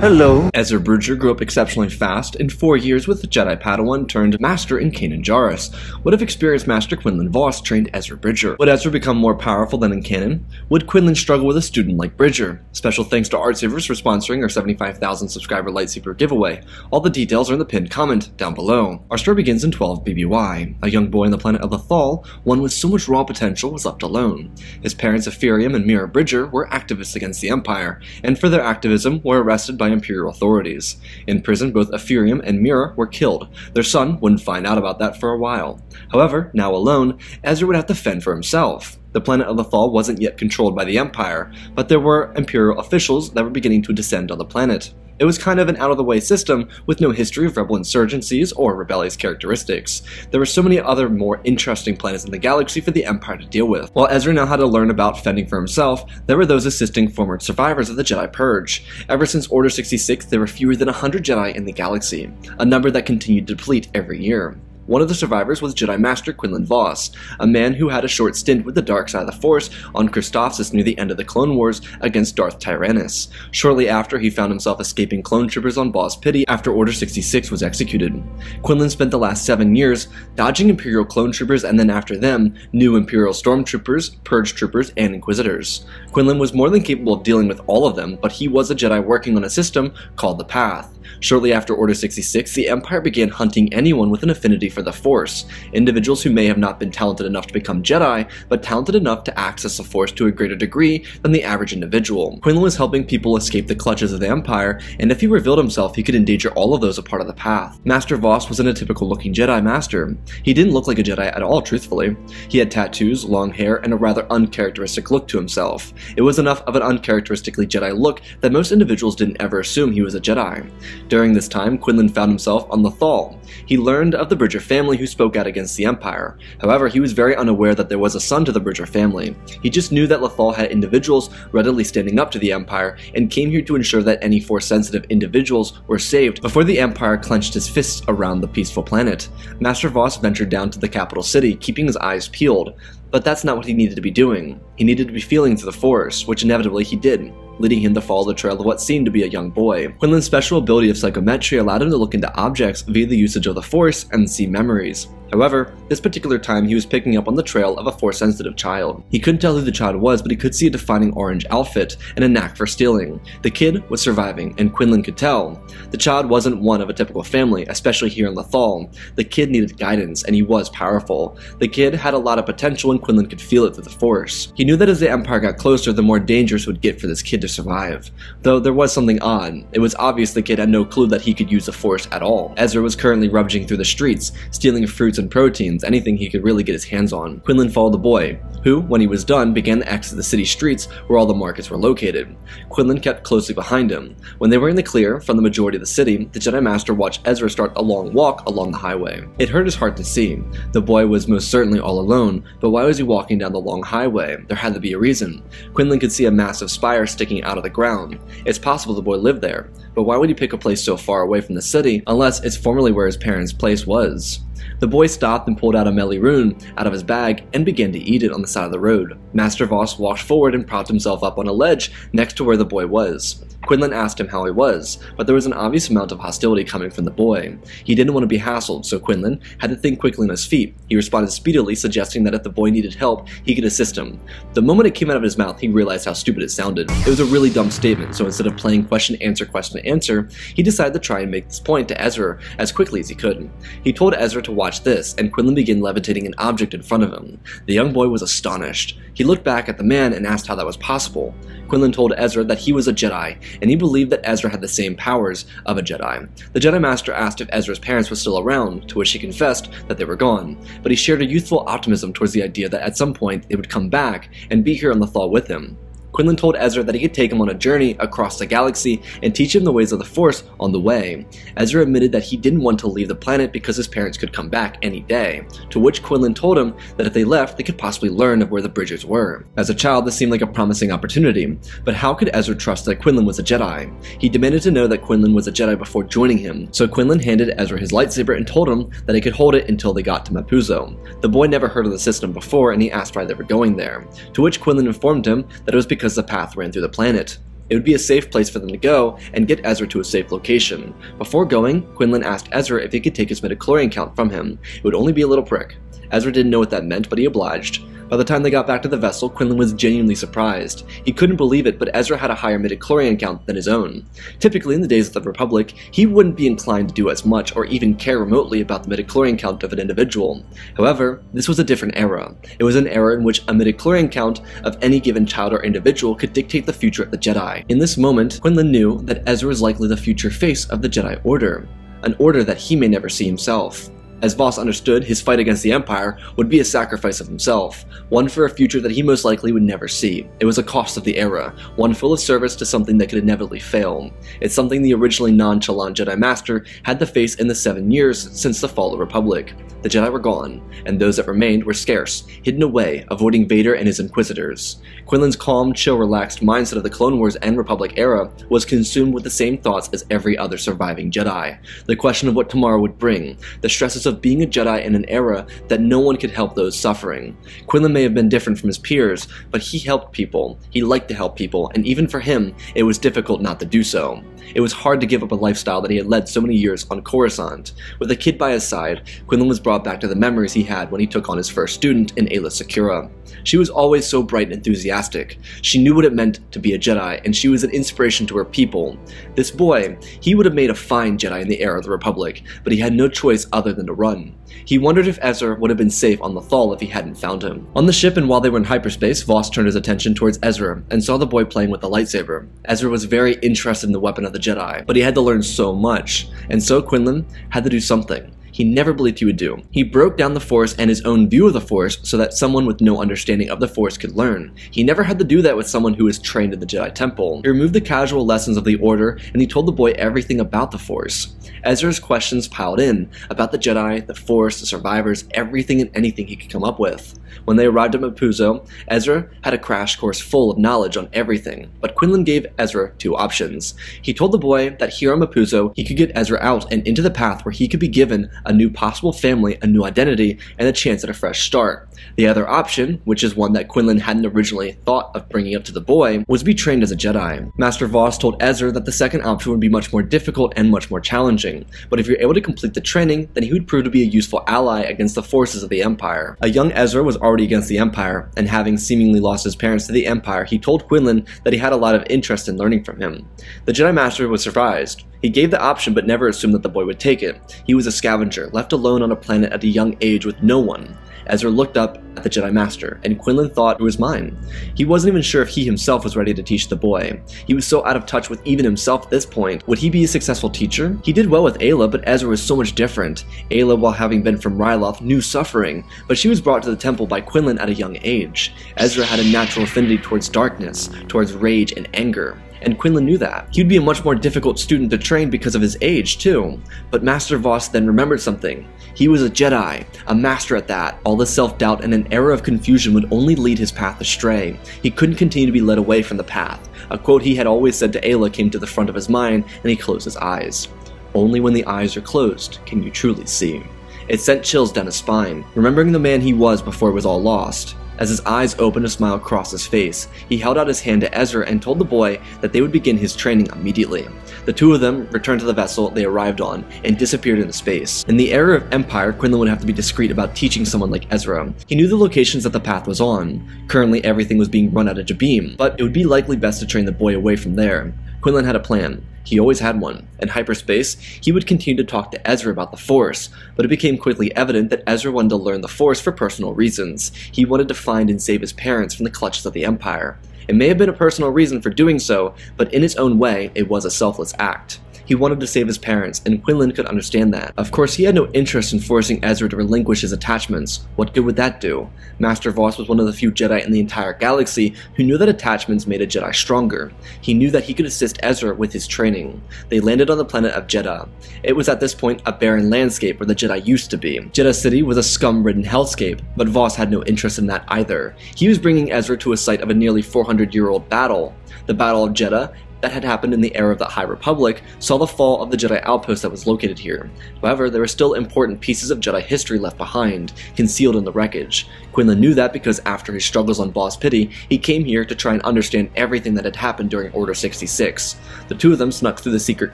Hello. Ezra Bridger grew up exceptionally fast in 4 years with the Jedi Padawan turned master in Kana Jarrus. What if experienced Master Quinlan Voss trained Ezra Bridger? Would Ezra become more powerful than in canon? Would Quinlan struggle with a student like Bridger? Special thanks to Artsavers for sponsoring our 75,000 subscriber lightsaber giveaway. All the details are in the pinned comment down below. Our story begins in 12 BBY. A young boy on the planet of Lothal, one with so much raw potential, was left alone. His parents, Ephraim and Mira Bridger, were activists against the Empire, and for their activism were arrested by Imperial authorities. In prison, both Ephraim and Mira were killed. Their son wouldn't find out about that for a while. However, now alone, Ezra would have to fend for himself. The planet of Lothal wasn't yet controlled by the Empire, but there were Imperial officials that were beginning to descend on the planet. It was kind of an out-of-the-way system with no history of rebel insurgencies or rebellious characteristics. There were so many other more interesting planets in the galaxy for the Empire to deal with. While Ezra now had to learn about fending for himself, there were those assisting former survivors of the Jedi Purge. Ever since Order 66, there were fewer than 100 Jedi in the galaxy, a number that continued to deplete every year. One of the survivors was Jedi Master Quinlan Voss, a man who had a short stint with the dark side of the Force on Christophsis near the end of the Clone Wars against Darth Tyrannus. Shortly after, he found himself escaping clone troopers on Boss Pity after Order 66 was executed. Quinlan spent the last 7 years dodging Imperial clone troopers and then after them, new Imperial stormtroopers, purge troopers, and inquisitors. Quinlan was more than capable of dealing with all of them, but he was a Jedi working on a system called the Path. Shortly after Order 66, the Empire began hunting anyone with an affinity for the Force, individuals who may have not been talented enough to become Jedi, but talented enough to access the Force to a greater degree than the average individual. Quinlan was helping people escape the clutches of the Empire, and if he revealed himself, he could endanger all of those a part of the Path. Master Voss wasn't a typical looking Jedi Master. He didn't look like a Jedi at all, truthfully. He had tattoos, long hair, and a rather uncharacteristic look to himself. It was enough of an uncharacteristically Jedi look that most individuals didn't ever assume he was a Jedi. During this time, Quinlan found himself on Lothal. He learned of the Bridger family who spoke out against the Empire. However, he was very unaware that there was a son to the Bridger family. He just knew that Lothal had individuals readily standing up to the Empire and came here to ensure that any Force-sensitive individuals were saved before the Empire clenched his fists around the peaceful planet. Master Voss ventured down to the capital city, keeping his eyes peeled. But that's not what he needed to be doing. He needed to be feeling to the Force, which inevitably he did, leading him to follow the trail of what seemed to be a young boy. Quinlan's special ability of psychometry allowed him to look into objects via the usage of the Force and see memories. However, this particular time he was picking up on the trail of a Force-sensitive child. He couldn't tell who the child was, but he could see a defining orange outfit and a knack for stealing. The kid was surviving, and Quinlan could tell. The child wasn't one of a typical family, especially here in Lothal. The kid needed guidance, and he was powerful. The kid had a lot of potential, and Quinlan could feel it through the Force. He knew that as the Empire got closer, the more dangerous it would get for this kid to survive. Though there was something odd. It was obvious the kid had no clue that he could use the Force at all. Ezra was currently rummaging through the streets, stealing fruits and proteins, anything he could really get his hands on. Quinlan followed the boy, who, when he was done, began to exit the city streets where all the markets were located. Quinlan kept closely behind him. When they were in the clear from the majority of the city, the Jedi Master watched Ezra start a long walk along the highway. It hurt his heart to see. The boy was most certainly all alone, but why was he walking down the long highway? There had to be a reason. Quinlan could see a massive spire sticking out of the ground. It's possible the boy lived there, but why would he pick a place so far away from the city unless it's formerly where his parents' place was? The boy stopped and pulled out a melee rune out of his bag and began to eat it on the side of the road. Master Voss walked forward and propped himself up on a ledge next to where the boy was. Quinlan asked him how he was, but there was an obvious amount of hostility coming from the boy. He didn't want to be hassled, so Quinlan had to think quickly on his feet. He responded speedily, suggesting that if the boy needed help, he could assist him. The moment it came out of his mouth, he realized how stupid it sounded. It was a really dumb statement, so instead of playing question, answer, he decided to try and make this point to Ezra as quickly as he could. He told Ezra to watch this, and Quinlan began levitating an object in front of him. The young boy was astonished. He looked back at the man and asked how that was possible. Quinlan told Ezra that he was a Jedi, and he believed that Ezra had the same powers of a Jedi. The Jedi Master asked if Ezra's parents were still around, to which he confessed that they were gone, but he shared a youthful optimism towards the idea that at some point they would come back and be here on Lothal with him. Quinlan told Ezra that he could take him on a journey across the galaxy and teach him the ways of the Force on the way. Ezra admitted that he didn't want to leave the planet because his parents could come back any day, to which Quinlan told him that if they left, they could possibly learn of where the Bridgers were. As a child, this seemed like a promising opportunity, but how could Ezra trust that Quinlan was a Jedi? He demanded to know that Quinlan was a Jedi before joining him, so Quinlan handed Ezra his lightsaber and told him that he could hold it until they got to Mapuzo. The boy never heard of the system before, and he asked why they were going there, to which Quinlan informed him that it was because the path ran through the planet. It would be a safe place for them to go and get Ezra to a safe location. Before going, Quinlan asked Ezra if he could take his midichlorian count from him. It would only be a little prick. Ezra didn't know what that meant, but he obliged. By the time they got back to the vessel, Quinlan was genuinely surprised. He couldn't believe it, but Ezra had a higher midichlorian count than his own. Typically, in the days of the Republic, he wouldn't be inclined to do as much or even care remotely about the midichlorian count of an individual. However, this was a different era. It was an era in which a midichlorian count of any given child or individual could dictate the future of the Jedi. In this moment, Quinlan knew that Ezra was likely the future face of the Jedi Order, an order that he may never see himself. As Voss understood, his fight against the Empire would be a sacrifice of himself, one for a future that he most likely would never see. It was a cost of the era, one full of service to something that could inevitably fail. It's something the originally nonchalant Jedi Master had to face in the 7 years since the fall of the Republic. The Jedi were gone, and those that remained were scarce, hidden away, avoiding Vader and his Inquisitors. Quinlan's calm, chill, relaxed mindset of the Clone Wars and Republic era was consumed with the same thoughts as every other surviving Jedi. The question of what tomorrow would bring, the stresses of being a Jedi in an era that no one could help those suffering. Quinlan may have been different from his peers, but he helped people, he liked to help people, and even for him, it was difficult not to do so. It was hard to give up a lifestyle that he had led so many years on Coruscant. With a kid by his side, Quinlan was brought back to the memories he had when he took on his first student in Aayla Secura. She was always so bright and enthusiastic. She knew what it meant to be a Jedi, and she was an inspiration to her people. This boy, he would have made a fine Jedi in the era of the Republic, but he had no choice other than to run. He wondered if Ezra would have been safe on Lothal if he hadn't found him. On the ship and while they were in hyperspace, Voss turned his attention towards Ezra and saw the boy playing with the lightsaber. Ezra was very interested in the weapon of the Jedi, but he had to learn so much, and so Quinlan had to do something he never believed he would do. He broke down the Force and his own view of the Force so that someone with no understanding of the Force could learn. He never had to do that with someone who was trained in the Jedi Temple. He removed the casual lessons of the Order, and he told the boy everything about the Force. Ezra's questions piled in, about the Jedi, the Force, the survivors, everything and anything he could come up with. When they arrived at Mapuzo, Ezra had a crash course full of knowledge on everything, but Quinlan gave Ezra 2 options. He told the boy that here on Mapuzo, he could get Ezra out and into the path where he could be given a new possible family, a new identity, and a chance at a fresh start. The other option, which is one that Quinlan hadn't originally thought of bringing up to the boy, was to be trained as a Jedi. Master Voss told Ezra that the second option would be much more difficult and much more challenging, but if you're able to complete the training, then he would prove to be a useful ally against the forces of the Empire. A young Ezra was already against the Empire, and having seemingly lost his parents to the Empire, he told Quinlan that he had a lot of interest in learning from him. The Jedi Master was surprised. He gave the option but never assumed that the boy would take it. He was a scavenger, left alone on a planet at a young age with no one. Ezra looked up at the Jedi Master, and Quinlan thought it was mine. He wasn't even sure if he himself was ready to teach the boy. He was so out of touch with even himself at this point. Would he be a successful teacher? He did well with Aayla, but Ezra was so much different. Aayla, while having been from Ryloth, knew suffering, but she was brought to the temple by Quinlan at a young age. Ezra had a natural affinity towards darkness, towards rage and anger. And Quinlan knew that. He would be a much more difficult student to train because of his age, too. But Master Voss then remembered something. He was a Jedi, a master at that. All the self-doubt and an era of confusion would only lead his path astray. He couldn't continue to be led away from the path. A quote he had always said to Aayla came to the front of his mind, and he closed his eyes. Only when the eyes are closed can you truly see. It sent chills down his spine, remembering the man he was before it was all lost. As his eyes opened, a smile crossed his face. He held out his hand to Ezra and told the boy that they would begin his training immediately. The two of them returned to the vessel they arrived on and disappeared into space. In the era of Empire, Quinlan would have to be discreet about teaching someone like Ezra. He knew the locations that the path was on. Currently, everything was being run out of Jabeam, but it would be likely best to train the boy away from there. Quinlan had a plan. He always had one. In hyperspace, he would continue to talk to Ezra about the Force, but it became quickly evident that Ezra wanted to learn the Force for personal reasons. He wanted to find and save his parents from the clutches of the Empire. It may have been a personal reason for doing so, but in its own way, it was a selfless act. He wanted to save his parents, and Quinlan could understand that. Of course, he had no interest in forcing Ezra to relinquish his attachments. What good would that do? Master Voss was one of the few Jedi in the entire galaxy who knew that attachments made a Jedi stronger. He knew that he could assist Ezra with his training. They landed on the planet of Jeddah. It was at this point a barren landscape where the Jedi used to be. Jeddah City was a scum-ridden hellscape, but Voss had no interest in that either. He was bringing Ezra to a site of a nearly 400-year-old battle. The Battle of Jeddah that had happened in the era of the High Republic saw the fall of the Jedi outpost that was located here. However, there were still important pieces of Jedi history left behind, concealed in the wreckage. Quinlan knew that because after his struggles on Boss Pity, he came here to try and understand everything that had happened during Order 66. The two of them snuck through the secret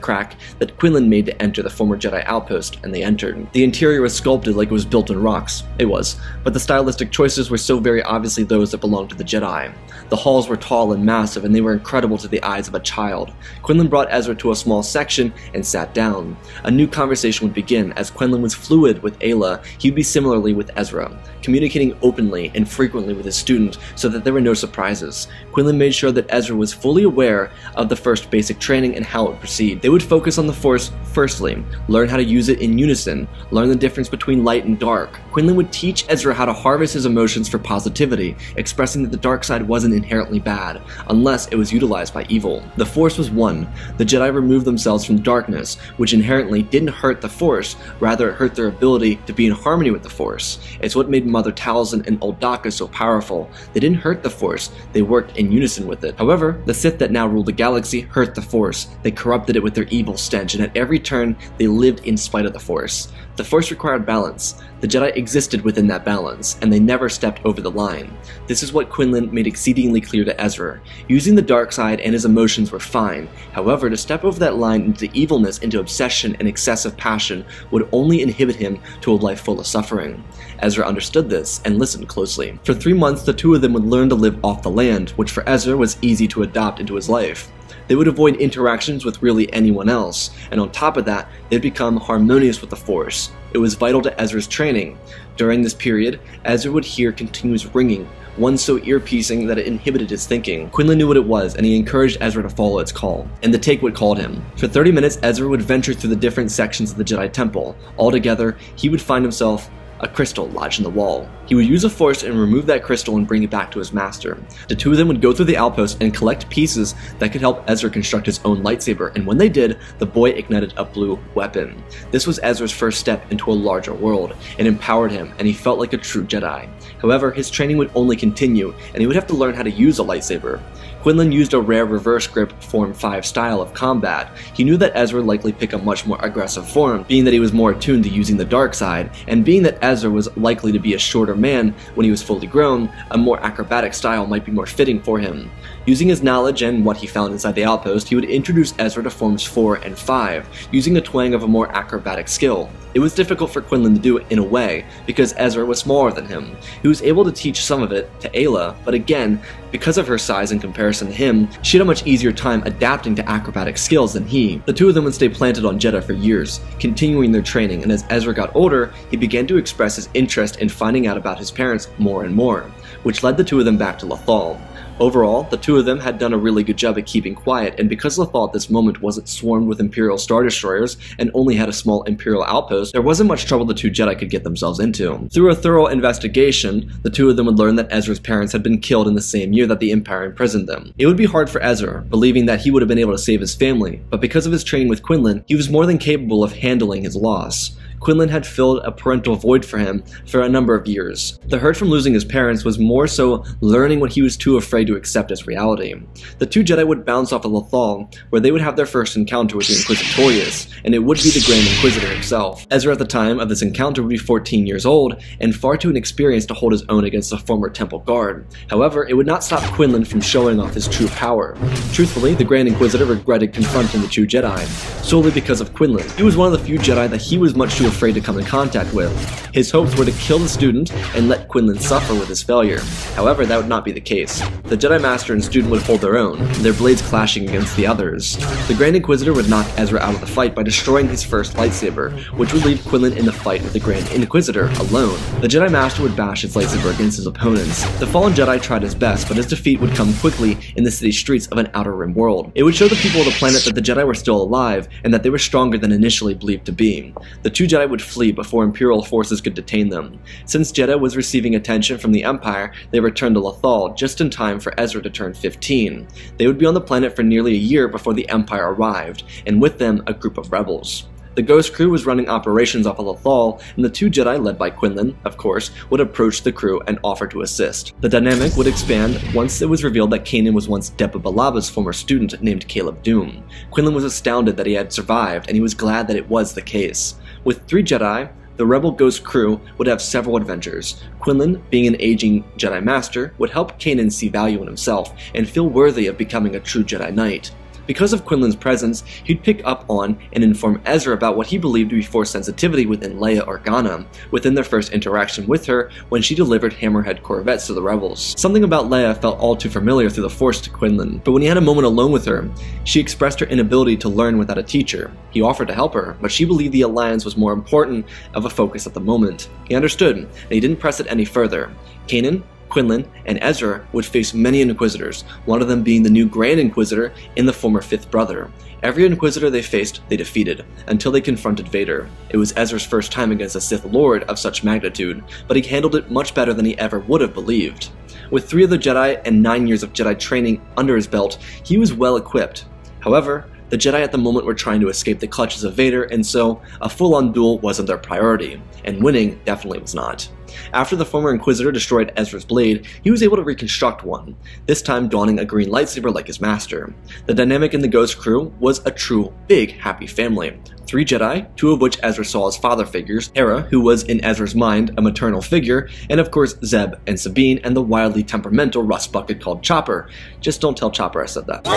crack that Quinlan made to enter the former Jedi outpost, and they entered. The interior was sculpted like it was built in rocks. It was, but the stylistic choices were so very obviously those that belonged to the Jedi. The halls were tall and massive, and they were incredible to the eyes of a child. Quinlan brought Ezra to a small section and sat down. A new conversation would begin. As Quinlan was fluid with Ayla, he would be similarly with Ezra, communicating openly and frequently with his student so that there were no surprises. Quinlan made sure that Ezra was fully aware of the first basic training and how it would proceed. They would focus on the Force firstly, learn how to use it in unison, learn the difference between light and dark. Quinlan would teach Ezra how to harvest his emotions for positivity, expressing that the dark side wasn't inherently bad, unless it was utilized by evil. The Force was one. The Jedi removed themselves from darkness, which inherently didn't hurt the Force, rather it hurt their ability to be in harmony with the Force. It's what made Mother Talzin and Old Daka so powerful. They didn't hurt the Force, they worked in unison with it. However, the Sith that now ruled the galaxy hurt the Force. They corrupted it with their evil stench, and at every turn, they lived in spite of the Force. The Force required balance. The Jedi existed within that balance, and they never stepped over the line. This is what Quinlan made exceedingly clear to Ezra. Using the dark side and his emotions were fine. However, to step over that line into evilness, into obsession and excessive passion would only inhibit him to a life full of suffering. Ezra understood this and listened closely. For 3 months, the two of them would learn to live off the land, which for Ezra was easy to adopt into his life. They would avoid interactions with really anyone else, and on top of that, they'd become harmonious with the Force. It was vital to Ezra's training. During this period, Ezra would hear continuous ringing, one so ear-piercing that it inhibited his thinking. Quinlan knew what it was, and he encouraged Ezra to follow its call, and to take what called him. For 30 minutes, Ezra would venture through the different sections of the Jedi Temple. Altogether, he would find himself a crystal lodged in the wall. He would use a force and remove that crystal and bring it back to his master. The two of them would go through the outpost and collect pieces that could help Ezra construct his own lightsaber, and when they did, the boy ignited a blue weapon. This was Ezra's first step into a larger world. It empowered him, and he felt like a true Jedi. However, his training would only continue, and he would have to learn how to use a lightsaber. Quinlan used a rare reverse grip Form 5 style of combat. He knew that Ezra would likely pick a much more aggressive form, being that he was more attuned to using the dark side, and being that Ezra was likely to be a shorter man when he was fully grown, a more acrobatic style might be more fitting for him. Using his knowledge and what he found inside the outpost, he would introduce Ezra to Forms 4 and 5, using a twang of a more acrobatic skill. It was difficult for Quinlan to do it in a way, because Ezra was smaller than him. He was able to teach some of it to Ayla, but again, because of her size in comparison to him, she had a much easier time adapting to acrobatic skills than he. The two of them would stay planted on Jedha for years, continuing their training, and as Ezra got older, he began to express his interest in finding out about his parents more and more, which led the two of them back to Lothal. Overall, the two of them had done a really good job at keeping quiet, and because Lothal at this moment wasn't swarmed with Imperial Star Destroyers and only had a small Imperial outpost, there wasn't much trouble the two Jedi could get themselves into. Through a thorough investigation, the two of them would learn that Ezra's parents had been killed in the same year that the Empire imprisoned them. It would be hard for Ezra, believing that he would have been able to save his family, but because of his training with Quinlan, he was more than capable of handling his loss. Quinlan had filled a parental void for him for a number of years. The hurt from losing his parents was more so learning what he was too afraid to accept as reality. The two Jedi would bounce off of Lothal, where they would have their first encounter with the Inquisitorius, and it would be the Grand Inquisitor himself. Ezra at the time of this encounter would be 14 years old, and far too inexperienced to hold his own against a former Temple Guard. However, it would not stop Quinlan from showing off his true power. Truthfully, the Grand Inquisitor regretted confronting the two Jedi, solely because of Quinlan. He was one of the few Jedi that he was much too afraid to come in contact with. His hopes were to kill the student and let Quinlan suffer with his failure. However, that would not be the case. The Jedi Master and student would hold their own, their blades clashing against the others. The Grand Inquisitor would knock Ezra out of the fight by destroying his first lightsaber, which would leave Quinlan in the fight with the Grand Inquisitor alone. The Jedi Master would bash his lightsaber against his opponents. The fallen Jedi tried his best, but his defeat would come quickly in the city streets of an Outer Rim world. It would show the people of the planet that the Jedi were still alive, and that they were stronger than initially believed to be. The two Jedi would flee before Imperial forces could detain them. Since Jedha was receiving attention from the Empire, they returned to Lothal just in time for Ezra to turn 15. They would be on the planet for nearly a year before the Empire arrived, and with them a group of rebels. The Ghost crew was running operations off of Lothal, and the two Jedi, led by Quinlan, of course, would approach the crew and offer to assist. The dynamic would expand once it was revealed that Kanan was once Depa Bilaba's former student named Caleb Doom. Quinlan was astounded that he had survived, and he was glad that it was the case. With 3 Jedi, the Rebel Ghost crew would have several adventures. Quinlan, being an aging Jedi Master, would help Kanan see value in himself and feel worthy of becoming a true Jedi Knight. Because of Quinlan's presence, he'd pick up on and inform Ezra about what he believed to be Force sensitivity within Leia Organa, within their first interaction with her when she delivered Hammerhead Corvettes to the Rebels. Something about Leia felt all too familiar through the Force to Quinlan, but when he had a moment alone with her, she expressed her inability to learn without a teacher. He offered to help her, but she believed the alliance was more important of a focus at the moment. He understood, and he didn't press it any further. Kanan, Quinlan, and Ezra would face many Inquisitors, one of them being the new Grand Inquisitor in the former Fifth Brother. Every Inquisitor they faced, they defeated, until they confronted Vader. It was Ezra's first time against a Sith Lord of such magnitude, but he handled it much better than he ever would have believed. With 3 of the Jedi and 9 years of Jedi training under his belt, he was well equipped. However, the Jedi at the moment were trying to escape the clutches of Vader, and so a full-on duel wasn't their priority, and winning definitely was not. After the former Inquisitor destroyed Ezra's blade, he was able to reconstruct one, this time donning a green lightsaber like his master. The dynamic in the Ghost crew was a true, big, happy family. 3 Jedi, 2 of which Ezra saw as father figures, Hera, who was in Ezra's mind a maternal figure, and of course Zeb and Sabine, and the wildly temperamental rust bucket called Chopper. Just don't tell Chopper I said that.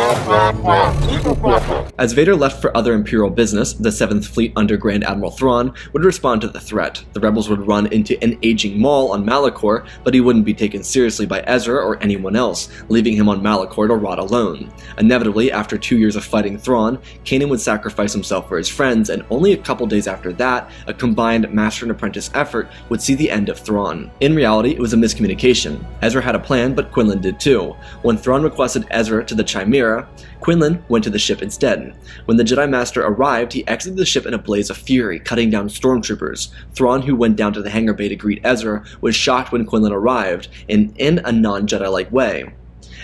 As Vader left for other Imperial business, the 7th Fleet under Grand Admiral Thrawn would respond to the threat. The rebels would run into an aging Maul on Malachor, but he wouldn't be taken seriously by Ezra or anyone else, leaving him on Malachor to rot alone. Inevitably, after 2 years of fighting Thrawn, Kanan would sacrifice himself for his friends, and only a couple days after that, a combined master and apprentice effort would see the end of Thrawn. In reality, it was a miscommunication. Ezra had a plan, but Quinlan did too. When Thrawn requested Ezra to the Chimera, Quinlan went to the ship instead. When the Jedi Master arrived, he exited the ship in a blaze of fury, cutting down stormtroopers. Thrawn, who went down to the hangar bay to greet Ezra, was shocked when Quinlan arrived, and in a non-Jedi-like way.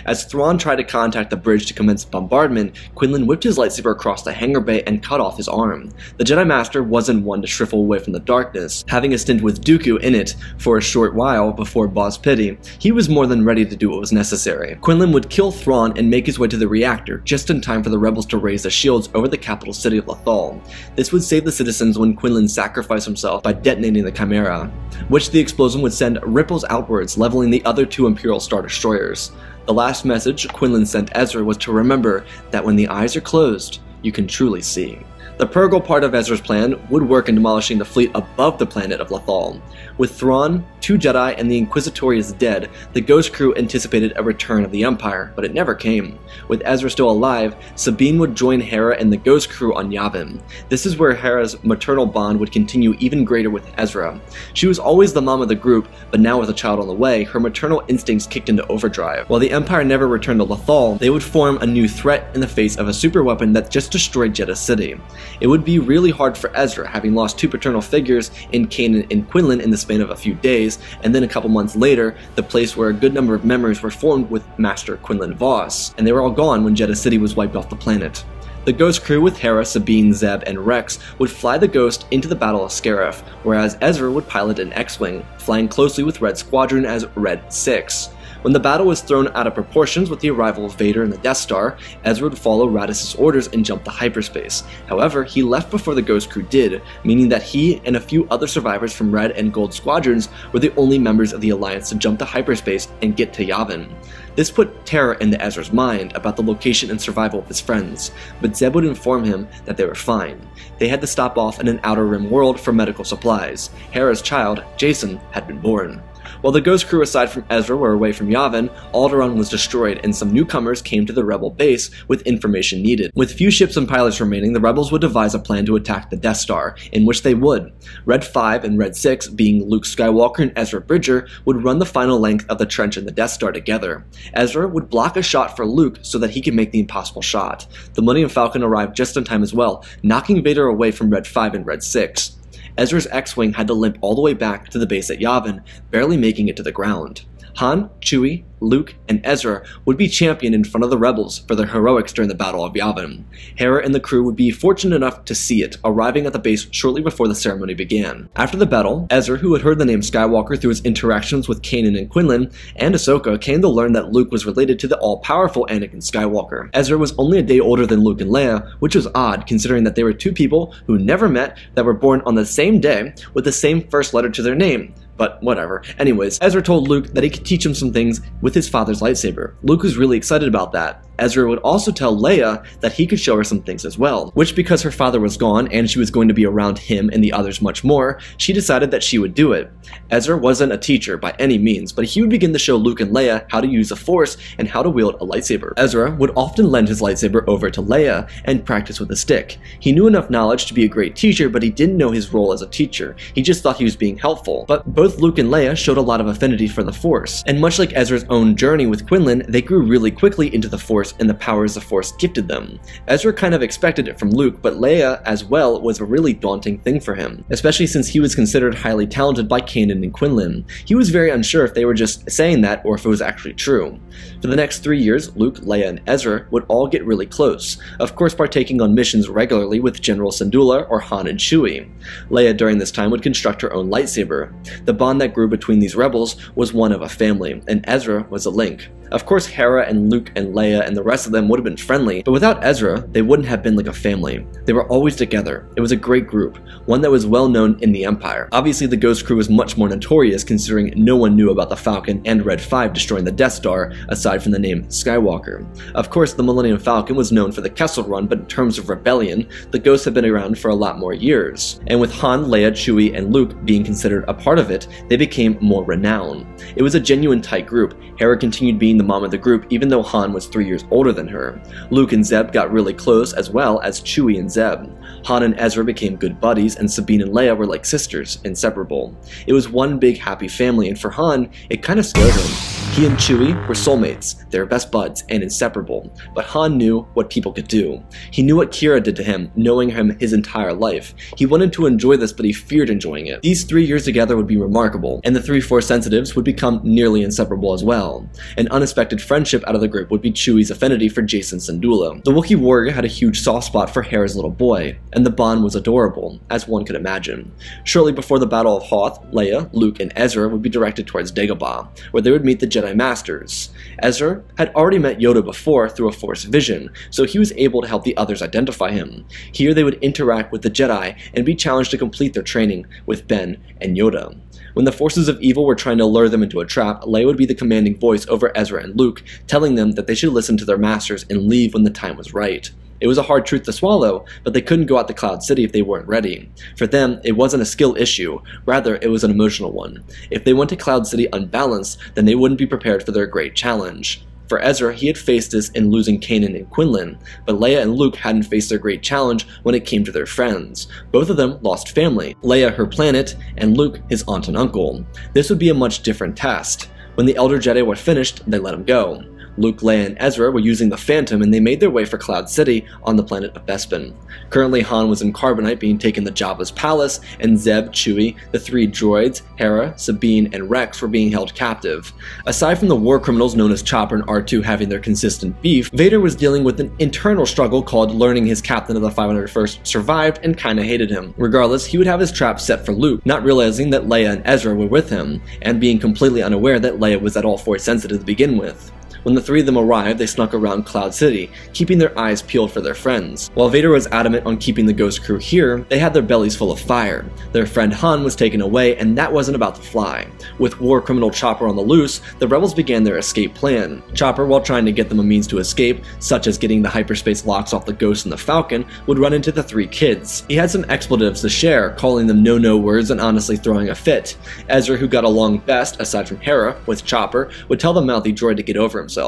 As Thrawn tried to contact the bridge to commence bombardment, Quinlan whipped his lightsaber across the hangar bay and cut off his arm. The Jedi Master wasn't one to shrivel away from the darkness. Having a stint with Dooku in it for a short while before Boz Pity, he was more than ready to do what was necessary. Quinlan would kill Thrawn and make his way to the reactor, just in time for the rebels to raise the shields over the capital city of Lothal. This would save the citizens when Quinlan sacrificed himself by detonating the Chimera, which the explosion would send ripples outwards, leveling the other 2 Imperial Star Destroyers. The last message Quinlan sent Ezra was to remember that when the eyes are closed, you can truly see. The Purgle part of Ezra's plan would work in demolishing the fleet above the planet of Lothal. With Thrawn, 2 Jedi, and the Inquisitorius dead, the Ghost crew anticipated a return of the Empire, but it never came. With Ezra still alive, Sabine would join Hera and the Ghost crew on Yavin. This is where Hera's maternal bond would continue even greater with Ezra. She was always the mom of the group, but now with a child on the way, her maternal instincts kicked into overdrive. While the Empire never returned to Lothal, they would form a new threat in the face of a superweapon that just destroyed Jedha City. It would be really hard for Ezra, having lost 2 paternal figures in Kanan and Quinlan in the span of a few days, and then a couple months later, the place where a good number of memories were formed with Master Quinlan Vos, and they were all gone when Jedha City was wiped off the planet. The Ghost crew with Hera, Sabine, Zeb, and Rex would fly the Ghost into the Battle of Scarif, whereas Ezra would pilot an X-Wing, flying closely with Red Squadron as Red 6. When the battle was thrown out of proportions with the arrival of Vader and the Death Star, Ezra would follow Radiss's orders and jump to hyperspace. However, he left before the Ghost crew did, meaning that he and a few other survivors from Red and Gold squadrons were the only members of the Alliance to jump to hyperspace and get to Yavin. This put terror into Ezra's mind about the location and survival of his friends, but Zeb would inform him that they were fine. They had to stop off in an Outer Rim world for medical supplies. Hera's child, Jason, had been born. While the Ghost crew aside from Ezra were away from Yavin, Alderaan was destroyed and some newcomers came to the Rebel base with information needed. With few ships and pilots remaining, the Rebels would devise a plan to attack the Death Star, in which they would. Red 5 and Red 6, being Luke Skywalker and Ezra Bridger, would run the final length of the trench in the Death Star together. Ezra would block a shot for Luke so that he could make the impossible shot. The Millennium Falcon arrived just in time as well, knocking Vader away from Red 5 and Red 6. Ezra's X-Wing had to limp all the way back to the base at Yavin, barely making it to the ground. Han, Chewie, Luke, and Ezra would be championed in front of the rebels for their heroics during the Battle of Yavin. Hera and the crew would be fortunate enough to see it, arriving at the base shortly before the ceremony began. After the battle, Ezra, who had heard the name Skywalker through his interactions with Kanan and Quinlan, and Ahsoka, came to learn that Luke was related to the all-powerful Anakin Skywalker. Ezra was only a day older than Luke and Leia, which was odd considering that they were two people who never met that were born on the same day with the same first letter to their name. But whatever. Anyways, Ezra told Luke that he could teach him some things with his father's lightsaber. Luke was really excited about that. Ezra would also tell Leia that he could show her some things as well, which because her father was gone and she was going to be around him and the others much more, she decided that she would do it. Ezra wasn't a teacher by any means, but he would begin to show Luke and Leia how to use the Force and how to wield a lightsaber. Ezra would often lend his lightsaber over to Leia and practice with a stick. He knew enough knowledge to be a great teacher, but he didn't know his role as a teacher. He just thought he was being helpful. But both Luke and Leia showed a lot of affinity for the Force, and much like Ezra's own journey with Quinlan, they grew really quickly into the Force and the powers the Force gifted them. Ezra kind of expected it from Luke, but Leia as well was a really daunting thing for him, especially since he was considered highly talented by Kanan and Quinlan. He was very unsure if they were just saying that or if it was actually true. For the next 3 years, Luke, Leia, and Ezra would all get really close, of course partaking on missions regularly with General Syndulla or Han and Chewie. Leia during this time would construct her own lightsaber. The bond that grew between these rebels was one of a family, and Ezra was a link. Of course, Hera and Luke and Leia and the rest of them would have been friendly, but without Ezra, they wouldn't have been like a family. They were always together. It was a great group, one that was well known in the Empire. Obviously, the Ghost Crew was much more notorious considering no one knew about the Falcon and Red 5 destroying the Death Star, aside from the name Skywalker. Of course, the Millennium Falcon was known for the Kessel Run, but in terms of rebellion, the Ghosts had been around for a lot more years. And with Han, Leia, Chewie, and Luke being considered a part of it, they became more renowned. It was a genuine tight group. Hera continued being the mom of the group even though Han was 3 years older than her. Luke and Zeb got really close as well as Chewie and Zeb. Han and Ezra became good buddies and Sabine and Leia were like sisters, inseparable. It was one big happy family and for Han, it kind of scared him. He and Chewie were soulmates, they were best buds and inseparable, but Han knew what people could do. He knew what Kira did to him, knowing him his entire life. He wanted to enjoy this but he feared enjoying it. These 3 years together would be remarkable, and the three Force sensitives would become nearly inseparable as well. An unexpected friendship out of the group would be Chewie's affinity for Jacen Syndulla. The Wookiee warrior had a huge soft spot for Hera's little boy, and the bond was adorable, as one could imagine. Shortly before the Battle of Hoth, Leia, Luke, and Ezra would be directed towards Dagobah, where they would meet the Jedi Masters. Ezra had already met Yoda before through a Force vision, so he was able to help the others identify him. Here they would interact with the Jedi and be challenged to complete their training with Ben and Yoda. When the forces of evil were trying to lure them into a trap, Leia would be the commanding voice over Ezra and Luke, telling them that they should listen to their masters and leave when the time was right. It was a hard truth to swallow, but they couldn't go out to Cloud City if they weren't ready. For them, it wasn't a skill issue, rather it was an emotional one. If they went to Cloud City unbalanced, then they wouldn't be prepared for their great challenge. For Ezra, he had faced this in losing Kanan and Quinlan, but Leia and Luke hadn't faced their great challenge when it came to their friends. Both of them lost family, Leia her planet, and Luke his aunt and uncle. This would be a much different test. When the Elder Jedi were finished, they let him go. Luke, Leia, and Ezra were using the Phantom and they made their way for Cloud City on the planet of Bespin. Currently, Han was in Carbonite being taken to Jabba's palace, and Zeb, Chewie, the three droids, Hera, Sabine, and Rex were being held captive. Aside from the war criminals known as Chopper and R2 having their consistent beef, Vader was dealing with an internal struggle called learning his captain of the 501st survived and kinda hated him. Regardless, he would have his trap set for Luke, not realizing that Leia and Ezra were with him, and being completely unaware that Leia was at all Force sensitive to begin with. When the three of them arrived, they snuck around Cloud City, keeping their eyes peeled for their friends. While Vader was adamant on keeping the Ghost Crew here, they had their bellies full of fire. Their friend Han was taken away, and that wasn't about to fly. With war criminal Chopper on the loose, the rebels began their escape plan. Chopper, while trying to get them a means to escape, such as getting the hyperspace locks off the Ghost and the Falcon, would run into the three kids. He had some expletives to share, calling them no-no words and honestly throwing a fit. Ezra, who got along best, aside from Hera, with Chopper, would tell the mouthy droid to get over himself.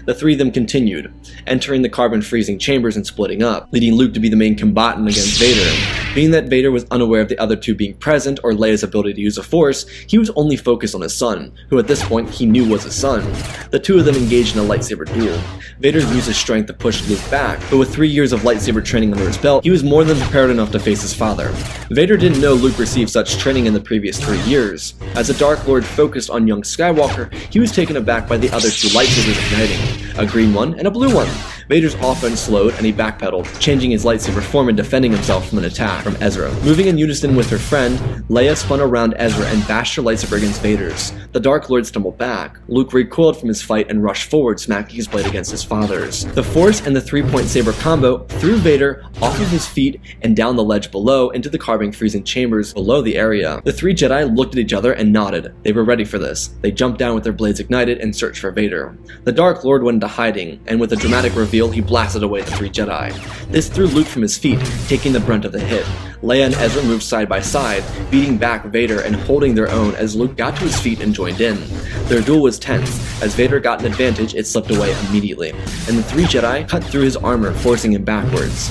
The three of them continued, entering the carbon freezing chambers and splitting up, leading Luke to be the main combatant against Vader. Being that Vader was unaware of the other two being present or Leia's ability to use the Force, he was only focused on his son, who at this point he knew was his son. The two of them engaged in a lightsaber duel. Vader used his strength to push Luke back, but with 3 years of lightsaber training under his belt, he was more than prepared enough to face his father. Vader didn't know Luke received such training in the previous 3 years. As the Dark Lord focused on young Skywalker, he was taken aback by the other two lightsabers igniting, a green one and a blue one. Vader's offense slowed and he backpedaled, changing his lightsaber form and defending himself from an attack from Ezra. Moving in unison with her friend, Leia spun around Ezra and bashed her lightsaber against Vader's. The Dark Lord stumbled back. Luke recoiled from his fight and rushed forward, smacking his blade against his father's. The Force and the three-point saber combo threw Vader off of his feet and down the ledge below into the carbon freezing chambers below the area. The three Jedi looked at each other and nodded. They were ready for this. They jumped down with their blades ignited and searched for Vader. The Dark Lord went into hiding, and with a dramatic reveal, he blasted away the three Jedi. This threw Luke from his feet, taking the brunt of the hit. Leia and Ezra moved side by side, beating back Vader and holding their own as Luke got to his feet and joined in. Their duel was tense. As Vader got an advantage, it slipped away immediately, and the three Jedi cut through his armor, forcing him backwards.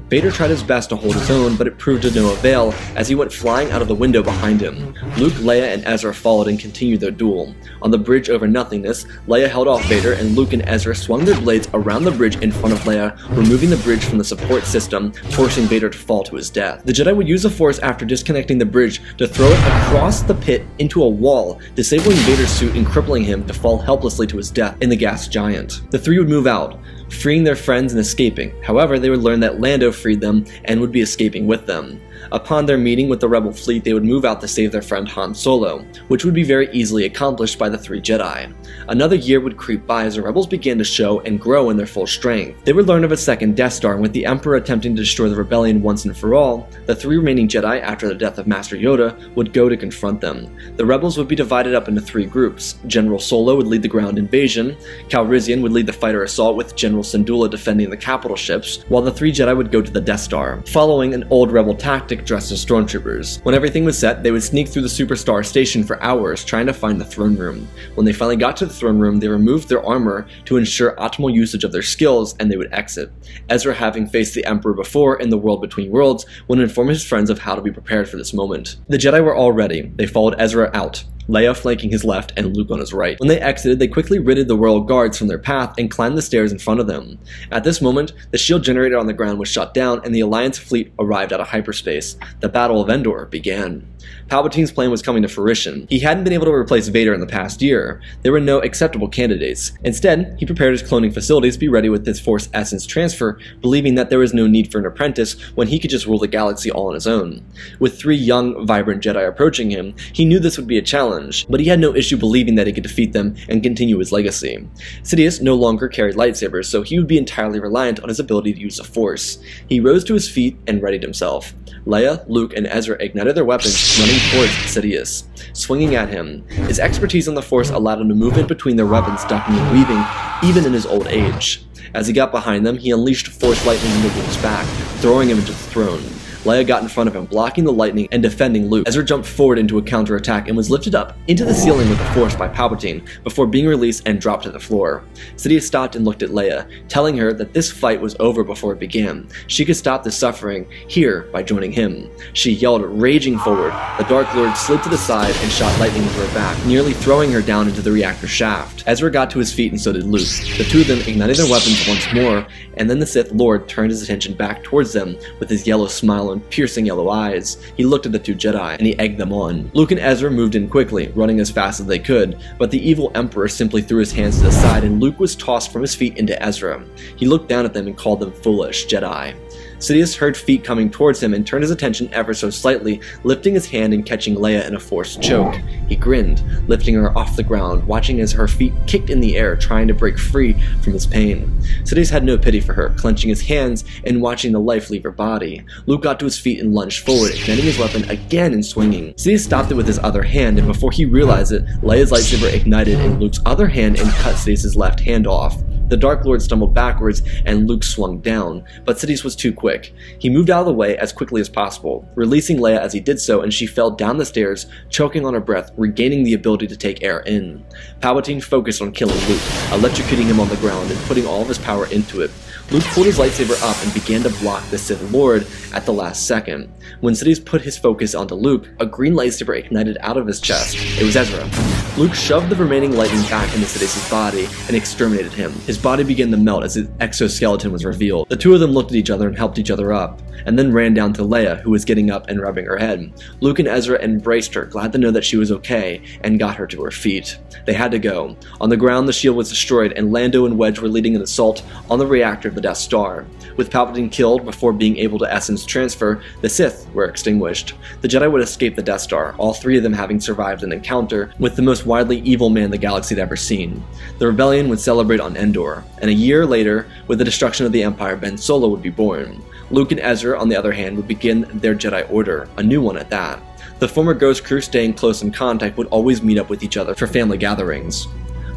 Vader tried his best to hold his own, but it proved to no avail as he went flying out of the window behind him. Luke, Leia, and Ezra followed and continued their duel. On the bridge over nothingness, Leia held off Vader, and Luke and Ezra swung their blades around the bridge in front of Leia, removing the bridge from the support system, forcing Vader to fall to his death. The Jedi would use the Force after disconnecting the bridge to throw it across the pit into a wall, disabling Vader's suit and crippling him to fall helplessly to his death in the gas giant. The three would move out, freeing their friends and escaping. However, they would learn that Lando freed them and would be escaping with them. Upon their meeting with the rebel fleet, they would move out to save their friend Han Solo, which would be very easily accomplished by the three Jedi. Another year would creep by as the rebels began to show and grow in their full strength. They would learn of a second Death Star, and with the Emperor attempting to destroy the rebellion once and for all, the three remaining Jedi, after the death of Master Yoda, would go to confront them. The rebels would be divided up into three groups. General Solo would lead the ground invasion, Calrissian would lead the fighter assault with General Syndulla defending the capital ships, while the three Jedi would go to the Death Star, following an old rebel tactic dressed as stormtroopers. When everything was set, they would sneak through the Superstar station for hours trying to find the throne room. When they finally got to the throne room, they removed their armor to ensure optimal usage of their skills, and they would exit. Ezra, having faced the Emperor before in the World Between Worlds, would inform his friends of how to be prepared for this moment. The Jedi were all ready. They followed Ezra out, Leia flanking his left and Luke on his right. When they exited, they quickly ridded the royal guards from their path and climbed the stairs in front of them. At this moment, the shield generator on the ground was shut down and the Alliance fleet arrived out of hyperspace. The Battle of Endor began. Palpatine's plan was coming to fruition. He hadn't been able to replace Vader in the past year. There were no acceptable candidates. Instead, he prepared his cloning facilities to be ready with his Force essence transfer, believing that there was no need for an apprentice when he could just rule the galaxy all on his own. With three young, vibrant Jedi approaching him, he knew this would be a challenge, but he had no issue believing that he could defeat them and continue his legacy. Sidious no longer carried lightsabers, so he would be entirely reliant on his ability to use the Force. He rose to his feet and readied himself. Leia, Luke, and Ezra ignited their weapons, running towards Sidious, swinging at him. His expertise on the Force allowed him to move in between their weapons, ducking and weaving, even in his old age. As he got behind them, he unleashed Force lightning into Luke's back, throwing him into the throne. Leia got in front of him, blocking the lightning and defending Luke. Ezra jumped forward into a counterattack and was lifted up into the ceiling with the Force by Palpatine before being released and dropped to the floor. Sidious stopped and looked at Leia, telling her that this fight was over before it began. She could stop the suffering here by joining him. She yelled, raging forward. The Dark Lord slid to the side and shot lightning into her back, nearly throwing her down into the reactor shaft. Ezra got to his feet and so did Luke. The two of them ignited their weapons once more, and then the Sith Lord turned his attention back towards them with his yellow smile and piercing yellow eyes. He looked at the two Jedi, and he egged them on. Luke and Ezra moved in quickly, running as fast as they could, but the evil Emperor simply threw his hands to the side and Luke was tossed from his feet into Ezra. He looked down at them and called them foolish Jedi. Sidious heard feet coming towards him and turned his attention ever so slightly, lifting his hand and catching Leia in a forced choke. He grinned, lifting her off the ground, watching as her feet kicked in the air, trying to break free from his pain. Sidious had no pity for her, clenching his hands and watching the life leave her body. Luke got to his feet and lunged forward, igniting his weapon again and swinging. Sidious stopped it with his other hand, and before he realized it, Leia's lightsaber ignited in Luke's other hand and cut Sidious's left hand off. The Dark Lord stumbled backwards and Luke swung down, but Sidious was too quick. He moved out of the way as quickly as possible, releasing Leia as he did so, and she fell down the stairs, choking on her breath, regaining the ability to take air in. Palpatine focused on killing Luke, electrocuting him on the ground and putting all of his power into it. Luke pulled his lightsaber up and began to block the Sith Lord at the last second. When Sidious put his focus onto Luke, a green lightsaber ignited out of his chest. It was Ezra. Luke shoved the remaining lightning back into Sidious's body and exterminated him. His body began to melt as his exoskeleton was revealed. The two of them looked at each other and helped each other up, and then ran down to Leia, who was getting up and rubbing her head. Luke and Ezra embraced her, glad to know that she was okay, and got her to her feet. They had to go. On the ground, the shield was destroyed, and Lando and Wedge were leading an assault on the reactor of the Death Star. With Palpatine killed before being able to essence transfer, the Sith were extinguished. The Jedi would escape the Death Star, all three of them having survived an encounter with the most widely evil man the galaxy had ever seen. The rebellion would celebrate on Endor, and a year later, with the destruction of the Empire, Ben Solo would be born. Luke and Ezra, on the other hand, would begin their Jedi Order, a new one at that. The former Ghost crew, staying close in contact, would always meet up with each other for family gatherings.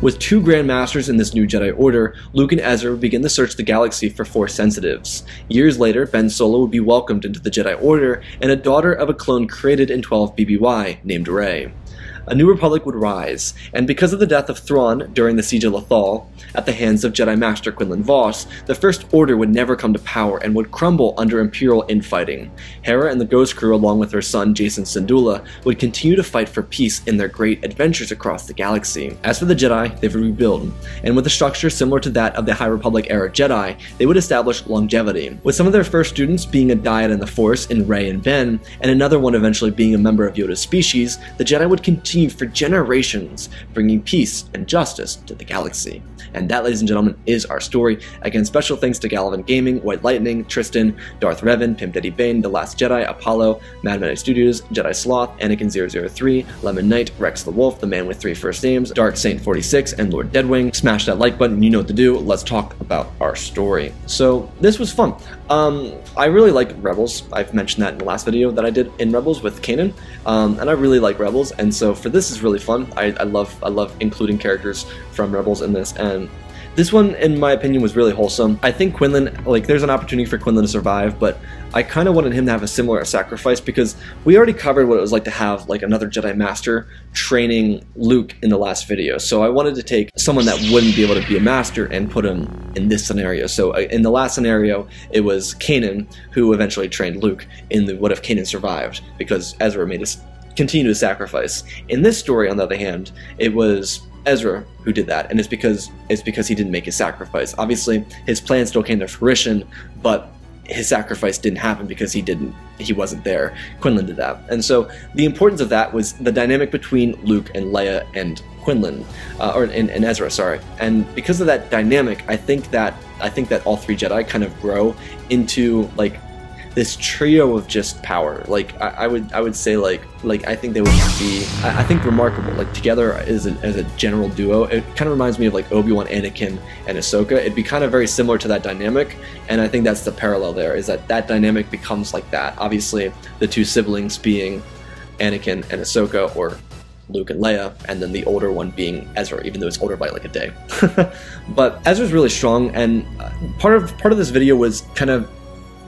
With two Grand Masters in this new Jedi Order, Luke and Ezra would begin to search the galaxy for Force sensitives. Years later, Ben Solo would be welcomed into the Jedi Order, and a daughter of a clone created in 12 BBY, named Rey. A new republic would rise, and because of the death of Thrawn during the Siege of Lothal, at the hands of Jedi Master Quinlan Vos, the First Order would never come to power and would crumble under Imperial infighting. Hera and the Ghost crew, along with her son Jacen Syndulla, would continue to fight for peace in their great adventures across the galaxy. As for the Jedi, they would rebuild, and with a structure similar to that of the High Republic era Jedi, they would establish longevity, with some of their first students being a dyad in the Force in Rey and Ben, and another one eventually being a member of Yoda's species. The Jedi would continue for generations, bringing peace and justice to the galaxy. And that, ladies and gentlemen, is our story. Again, special thanks to Gallivan Gaming, White Lightning, Tristan, Darth Revan, Pimp Daddy Bane, The Last Jedi, Apollo, Mad Manic Studios, Jedi Sloth, Anakin003, Lemon Knight, Rex the Wolf, The Man with Three First Names, Dark Saint 46, and Lord Deadwing. Smash that like button, you know what to do. Let's talk about our story. So, this was fun. I really like Rebels. I've mentioned that in the last video that I did in Rebels with Kanan, and I really like Rebels, and so for this is really fun. I love including characters from Rebels in this, and this one, in my opinion, was really wholesome. I think Quinlan, like, there's an opportunity for Quinlan to survive, but I kind of wanted him to have a similar sacrifice because we already covered what it was like to have, like, another Jedi Master training Luke in the last video. So I wanted to take someone that wouldn't be able to be a Master and put him in this scenario. So in the last scenario, it was Kanan who eventually trained Luke in the What If Kanan Survived, because Ezra made us continue to sacrifice. In this story, on the other hand, it was Ezra who did that, and it's because he didn't make his sacrifice. Obviously, his plan still came to fruition, but his sacrifice didn't happen because he wasn't there. Quinlan did that. And so the importance of that was the dynamic between Luke and Leia and Quinlan, and Ezra, sorry. And because of that dynamic, I think that all three Jedi kind of grow into, like, this trio of just power. Like, I would say, like I think they would be, I think, remarkable. Like, together as a general duo, it kind of reminds me of, like, Obi-Wan, Anakin, and Ahsoka. It'd be kind of very similar to that dynamic, and I think that's the parallel there, is that dynamic becomes like that. Obviously, the two siblings being Anakin and Ahsoka, or Luke and Leia, and then the older one being Ezra, even though it's older by like a day. But Ezra's really strong, and part of this video was kind of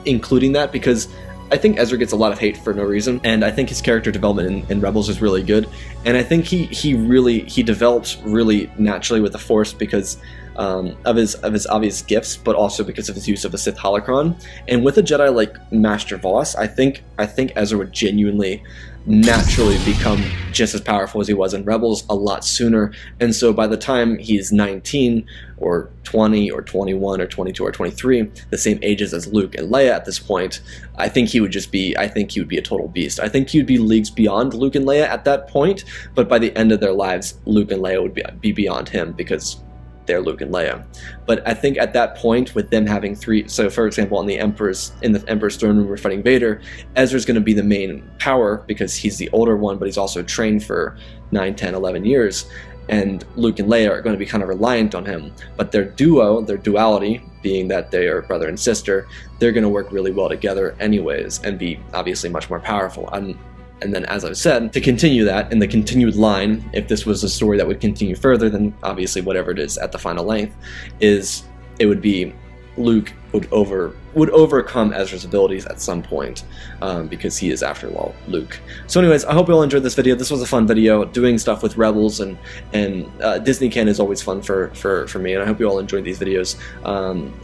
including that because I think Ezra gets a lot of hate for no reason, and I think his character development in Rebels is really good, and I think he develops really naturally with the Force because of his obvious gifts, but also because of his use of the Sith holocron. And with a Jedi like Master Vos, I think Ezra would genuinely naturally become just as powerful as he was in Rebels a lot sooner. And so by the time he's 19 or 20 or 21 or 22 or 23, the same ages as Luke and Leia at this point, I think he would be a total beast. I think he would be leagues beyond Luke and Leia at that point, but by the end of their lives, Luke and Leia would be beyond him because they're Luke and Leia. But I think at that point, with them having three, so for example, in the Emperor's throne room, we're fighting Vader, Ezra's going to be the main power because he's the older one, but he's also trained for 9, 10, 11 years, and Luke and Leia are going to be kind of reliant on him. But their duality, being that they are brother and sister, they're going to work really well together anyways, and be obviously much more powerful. And then, as I've said, to continue that in the continued line, if this was a story that would continue further, then obviously whatever it is at the final length, it would be Luke would overcome Ezra's abilities at some point, because he is, after all, Luke. So anyways, I hope you all enjoyed this video. This was a fun video. Doing stuff with Rebels and Disney canon is always fun for me, and I hope you all enjoyed these videos.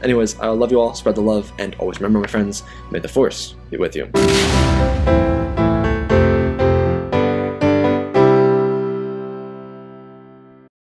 Anyways, I love you all, spread the love, and always remember, my friends, may the Force be with you.